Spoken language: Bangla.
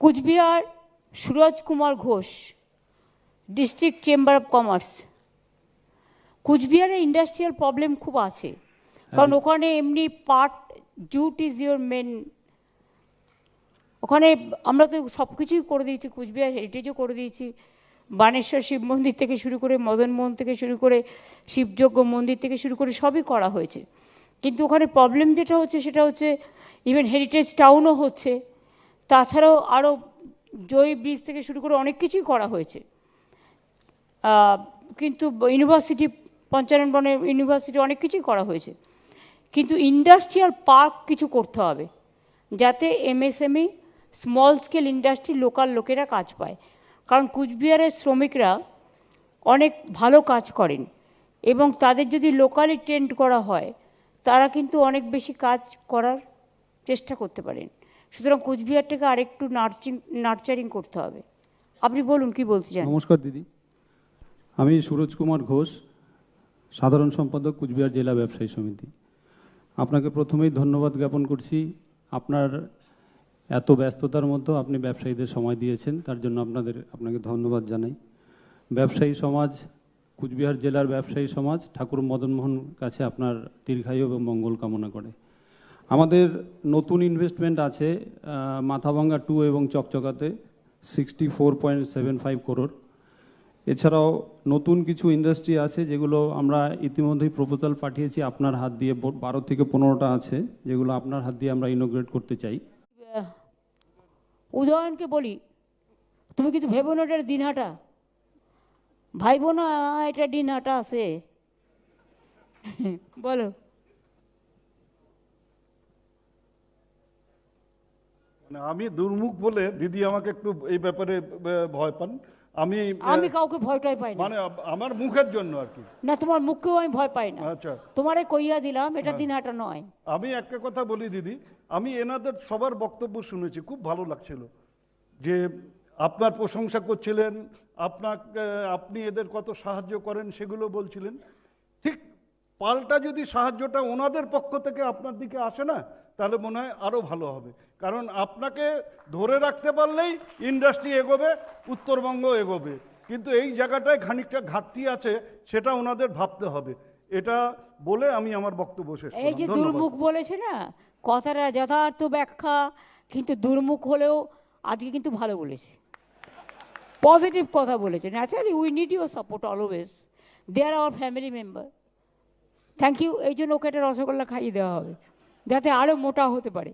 Cooch Behar Suraj Kumar Ghosh, district chamber of commerce. কুচবিহারে ইন্ডাস্ট্রিয়াল প্রবলেম খুব আছে, কারণ ওখানে এমনি পাট, জুট ইজ ইউর মেন। ওখানে আমরা তো সব কিছুই করে দিয়েছি, কুচবিহার হেরিটেজও করে দিয়েছি, বানেশ্বর শিব মন্দির থেকে শুরু করে, মদন মোহন থেকে শুরু করে, শিবযজ্ঞ মন্দির থেকে শুরু করে সবই করা হয়েছে। কিন্তু ওখানে প্রবলেম যেটা হচ্ছে সেটা হচ্ছে ইভেন হেরিটেজ টাউনও হচ্ছে, তাছাড়াও আরও জয়ী ব্রিজ থেকে শুরু করে অনেক কিছুই করা হয়েছে। কিন্তু ইউনিভার্সিটি, পঞ্চানন বনে ইউনিভার্সিটি অনেক কিছুই করা হয়েছে, কিন্তু ইন্ডাস্ট্রিয়াল পার্ক কিছু করতে হবে যাতে MSME, small scale industry, local লোকেরা কাজ পায়। কারণ কুচবিহারের শ্রমিকরা অনেক ভালো কাজ করেন এবং তাদের যদি লোকালি ট্রেন্ড করা হয় তারা কিন্তু অনেক বেশি কাজ করার চেষ্টা করতে পারেন। সুতরাং কুচবিহারটাকে আরেকটু নার্চারিং করতে হবে। আপনি বলুন কি বলতে চান। নমস্কার দিদি, আমি সুরজ কুমার ঘোষ, সাধারণ সম্পাদক, কুচবিহার জেলা ব্যবসায়ী সমিতি। আপনাকে প্রথমেই ধন্যবাদ জ্ঞাপন করছি। আপনার এত ব্যস্ততার মধ্যে আপনি ব্যবসায়ীদের সময় দিয়েছেন, তার জন্য আপনাকে ধন্যবাদ জানাই। ব্যবসায়ী সমাজ, কুচবিহার জেলার ব্যবসায়ী সমাজ ঠাকুর মদনমোহন কাছে আপনার দীর্ঘায়ু এবং মঙ্গল কামনা করে। আমাদের নতুন ইনভেস্টমেন্ট আছে মাথাভাঙ্গা 2 এবং চকচকাতে 64.75 করোড়। এছাড়াও নতুন কিছু ইন্ডাস্ট্রি আছে যেগুলো আমরা ইতিমধ্যেই প্রপোজাল পাঠিয়েছি আপনার হাত দিয়ে, 12 থেকে 15টা আছে যেগুলো আপনার হাত দিয়ে আমরা ইনোগ্রেট করতে চাই। উদয়নকে বলি, তুমি কিন্তু ভেবো না এটা দিনহাটা, ভাইবো না এটা দিনহাটা আছে। বলো। আমি দুর্মুখ বলে দিদি আমাকে একটু এই ব্যাপারে ভয় পান। আমি কাউকে ভয়টাই পাই না, মানে আমার মুখের জন্য আর কি না, তোমার মুখকেও আমি ভয় পাই না। আচ্ছা, তোমারে কইয়া দিলাম এটা দিনহাটা নয়। আমি একটা কথা বলি দিদি, আমি এনাদের সবার বক্তব্য শুনেছি, খুব ভালো লাগছিল যে আপনার প্রশংসা করছিলেন, আপনি এদের কত সাহায্য করেন সেগুলো বলছিলেন। ঠিক পাল্টা যদি সাহায্যটা ওনাদের পক্ষ থেকে আপনার দিকে আসে না, তাহলে মনে হয় আরও ভালো হবে। কারণ আপনাকে ধরে রাখতে পারলেই ইন্ডাস্ট্রি এগোবে, উত্তরবঙ্গ এগোবে। কিন্তু এই জায়গাটায় খানিকটা ঘাটতি আছে, সেটা ওনাদের ভাবতে হবে। এটা বলে আমি আমার বক্তব্য শেষ করলাম। এই যে দুর্মুখ বলেছে না, কথাটা যথার্থ ব্যাখ্যা, কিন্তু দুর্মুখ হলেও আজকে কিন্তু ভালো বলেছে, পজিটিভ কথা বলেছে। Naturally we need your support always, they are our family member. Thank you. এই জন্য ওকে একটা রসগোল্লা খাইয়ে দেওয়া হবে যাতে আরও মোটা হতে পারে।